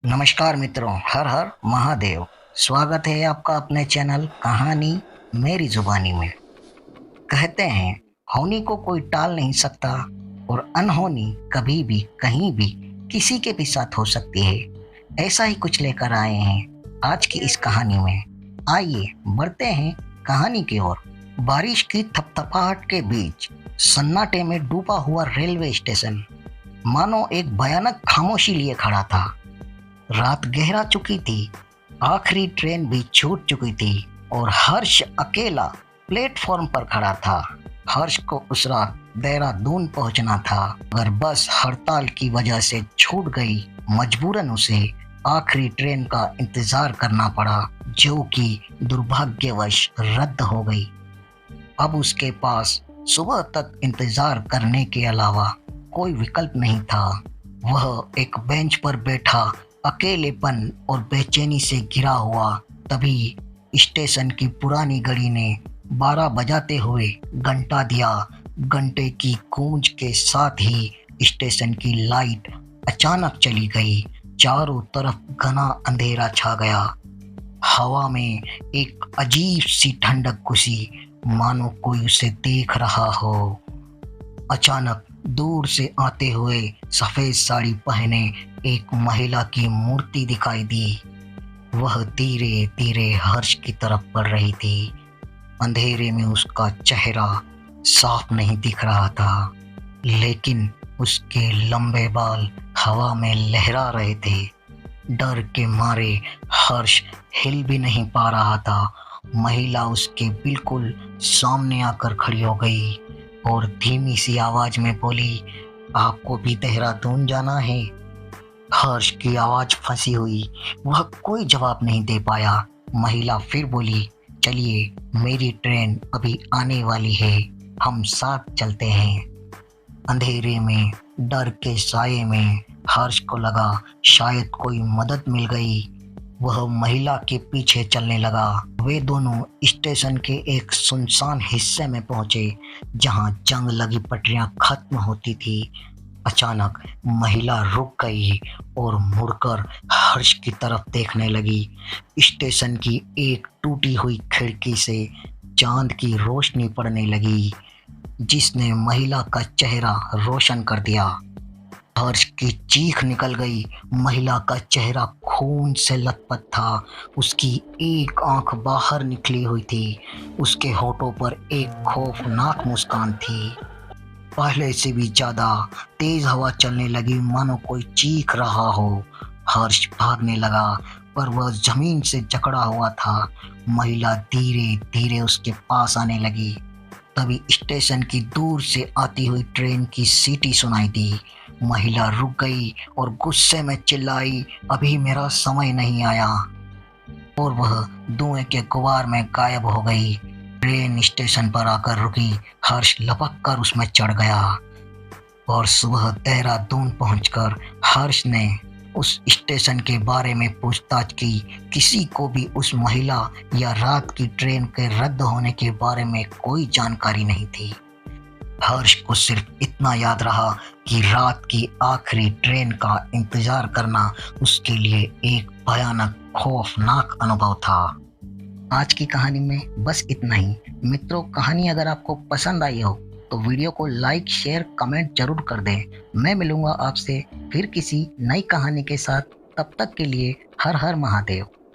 नमस्कार मित्रों, हर हर महादेव। स्वागत है आपका अपने चैनल कहानी मेरी जुबानी में। कहते हैं होनी को कोई टाल नहीं सकता और अनहोनी कभी भी कहीं भी किसी के भी साथ हो सकती है। ऐसा ही कुछ लेकर आए हैं आज की इस कहानी में। आइए बढ़ते हैं कहानी की ओर। बारिश की थपथपाहट के बीच सन्नाटे में डूबा हुआ रेलवे स्टेशन मानो एक भयानक खामोशी लिए खड़ा था। रात गहरा चुकी थी, आखिरी ट्रेन भी छूट चुकी थी और हर्ष अकेला प्लेटफॉर्म पर खड़ा था। हर्ष को उस रात देहरादून पहुंचना था, अगर बस हड़ताल की वजह से छूट गई। मजबूरन उसे आखिरी ट्रेन का इंतजार करना पड़ा, जो कि दुर्भाग्यवश रद्द हो गई। अब उसके पास सुबह तक इंतजार करने के अलावा कोई विकल्प नहीं था। वह एक बेंच पर बैठा अकेलेपन और बेचैनी से घिरा हुआ, तभी स्टेशन की पुरानी घड़ी ने 12 बजाते हुए घंटा दिया। घंटे की गूंज के साथ ही स्टेशन की लाइट अचानक चली गई। चारों तरफ घना अंधेरा छा गया। हवा में एक अजीब सी ठंडक घुसी, मानो कोई उसे देख रहा हो। अचानक दूर से आते हुए सफेद साड़ी पहने एक महिला की मूर्ति दिखाई दी। वह धीरे धीरे हर्ष की तरफ बढ़ रही थी। अंधेरे में उसका चेहरा साफ नहीं दिख रहा था, लेकिन उसके लंबे बाल हवा में लहरा रहे थे। डर के मारे हर्ष हिल भी नहीं पा रहा था। महिला उसके बिल्कुल सामने आकर खड़ी हो गई और धीमी सी आवाज में बोली, आपको भी देहरादून जाना है? हर्ष की आवाज फंसी हुई, वह कोई जवाब नहीं दे पाया। महिला फिर बोली, चलिए मेरी ट्रेन अभी आने वाली है, हम साथ चलते हैं। अंधेरे में डर के साये में हर्ष को लगा शायद कोई मदद मिल गई। वह महिला के पीछे चलने लगा। वे दोनों स्टेशन के एक सुनसान हिस्से में पहुंचे, जहां जंग लगी पटरियां खत्म होती थी। अचानक महिला रुक गई और मुड़कर हर्ष की तरफ देखने लगी। स्टेशन की एक टूटी हुई खिड़की से चांद की रोशनी पड़ने लगी, जिसने महिला का चेहरा रोशन कर दिया। हर्ष की चीख निकल गई। महिला का चेहरा खून से लथपथ था। उसकी एक आंख बाहर निकली हुई थी। उसके होठों पर एक खौफनाक मुस्कान थी। पहले से भी ज्यादा तेज हवा चलने लगी, मानो कोई चीख रहा हो। हर्ष भागने लगा, पर वह जमीन से जकड़ा हुआ था। महिला धीरे धीरे उसके पास आने लगी। तभी स्टेशन की दूर से आती हुई ट्रेन की सीटी सुनाई दी। महिला रुक गई और गुस्से में चिल्लाई, अभी मेरा समय नहीं आया, और वह धुएं के गुबार में गायब हो गई। ट्रेन स्टेशन पर आकर रुकी। हर्ष लपक कर उसमें चढ़ गया और सुबह देहरादून पहुंचकर हर्ष ने उस स्टेशन के बारे में पूछताछ की। किसी को भी उस महिला या रात की ट्रेन के रद्द होने के बारे में कोई जानकारी नहीं थी। हर्ष को सिर्फ इतना याद रहा कि रात की आखिरी ट्रेन का इंतजार करना उसके लिए एक भयानक खौफनाक अनुभव था। आज की कहानी में बस इतना ही। मित्रों, कहानी अगर आपको पसंद आई हो तो वीडियो को लाइक, शेयर, कमेंट जरूर कर दें। मैं मिलूंगा आपसे फिर किसी नई कहानी के साथ। तब तक के लिए हर हर महादेव।